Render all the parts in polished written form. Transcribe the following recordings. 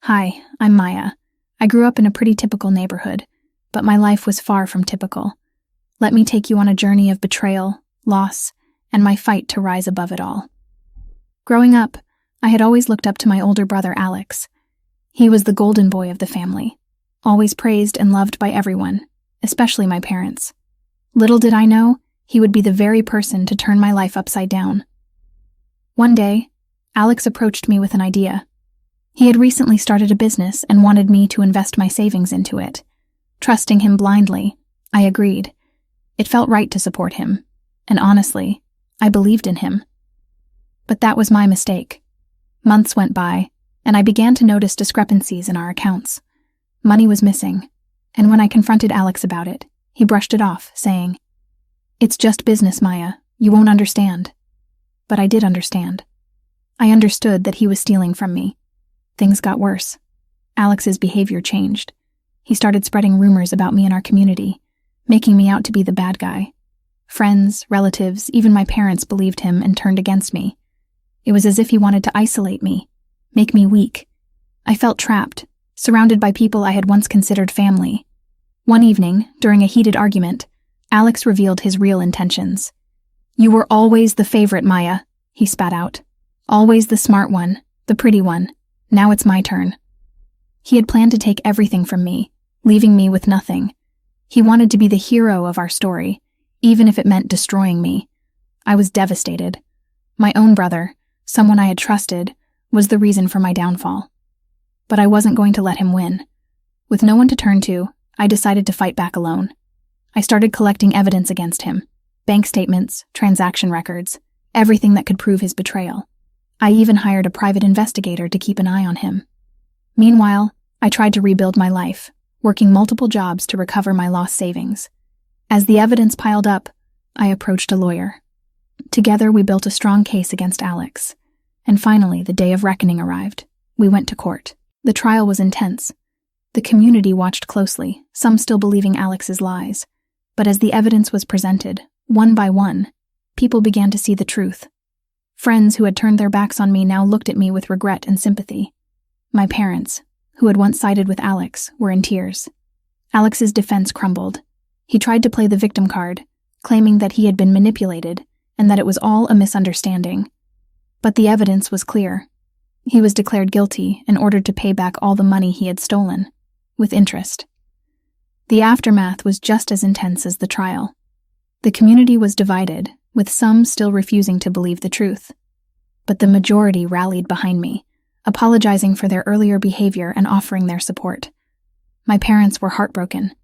Hi, I'm Maya. I grew up in a pretty typical neighborhood, but my life was far from typical. Let me take you on a journey of betrayal, loss, and my fight to rise above it all. Growing up, I had always looked up to my older brother Alex. He was the golden boy of the family, always praised and loved by everyone, especially my parents. Little did I know, he would be the very person to turn my life upside down. One day, Alex approached me with an idea. He had recently started a business and wanted me to invest my savings into it. Trusting him blindly, I agreed. It felt right to support him, and honestly, I believed in him. But that was my mistake. Months went by, and I began to notice discrepancies in our accounts. Money was missing, and when I confronted Alex about it, he brushed it off, saying, "It's just business, Maya. You won't understand." But I did understand. I understood that he was stealing from me. Things got worse. Alex's behavior changed. He started spreading rumors about me in our community, making me out to be the bad guy. Friends, relatives, even my parents believed him and turned against me. It was as if he wanted to isolate me, make me weak. I felt trapped, surrounded by people I had once considered family. One evening, during a heated argument, Alex revealed his real intentions. "You were always the favorite, Maya," he spat out. "Always the smart one, the pretty one. Now it's my turn." He had planned to take everything from me, leaving me with nothing. He wanted to be the hero of our story, even if it meant destroying me. I was devastated. My own brother, someone I had trusted, was the reason for my downfall. But I wasn't going to let him win. With no one to turn to, I decided to fight back alone. I started collecting evidence against him. Bank statements, transaction records, everything that could prove his betrayal. I even hired a private investigator to keep an eye on him. Meanwhile, I tried to rebuild my life, working multiple jobs to recover my lost savings. As the evidence piled up, I approached a lawyer. Together, we built a strong case against Alex. And finally, the day of reckoning arrived. We went to court. The trial was intense. The community watched closely, some still believing Alex's lies. But as the evidence was presented, one by one, people began to see the truth. Friends who had turned their backs on me now looked at me with regret and sympathy. My parents, who had once sided with Alex, were in tears. Alex's defense crumbled. He tried to play the victim card, claiming that he had been manipulated and that it was all a misunderstanding. But the evidence was clear. He was declared guilty and ordered to pay back all the money he had stolen, with interest. The aftermath was just as intense as the trial. The community was divided, with some still refusing to believe the truth. But the majority rallied behind me, apologizing for their earlier behavior and offering their support. My parents were heartbroken.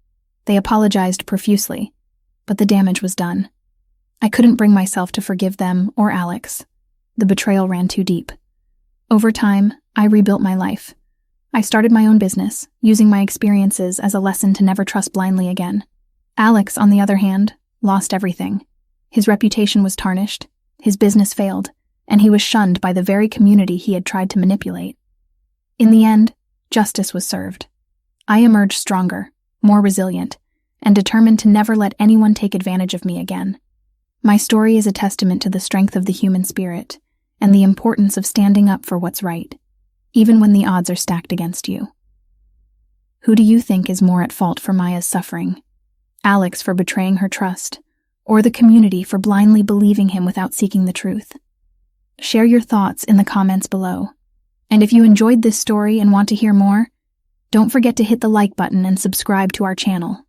They apologized profusely, but the damage was done. I couldn't bring myself to forgive them or Alex. The betrayal ran too deep. Over time, I rebuilt my life. I started my own business, using my experiences as a lesson to never trust blindly again. Alex, on the other hand, lost everything. His reputation was tarnished, his business failed, and he was shunned by the very community he had tried to manipulate. In the end, justice was served. I emerged stronger, more resilient, and determined to never let anyone take advantage of me again. My story is a testament to the strength of the human spirit and the importance of standing up for what's right, even when the odds are stacked against you. Who do you think is more at fault for Maya's suffering? Alex for betraying her trust, or the community for blindly believing him without seeking the truth? Share your thoughts in the comments below. And if you enjoyed this story and want to hear more, don't forget to hit the like button and subscribe to our channel.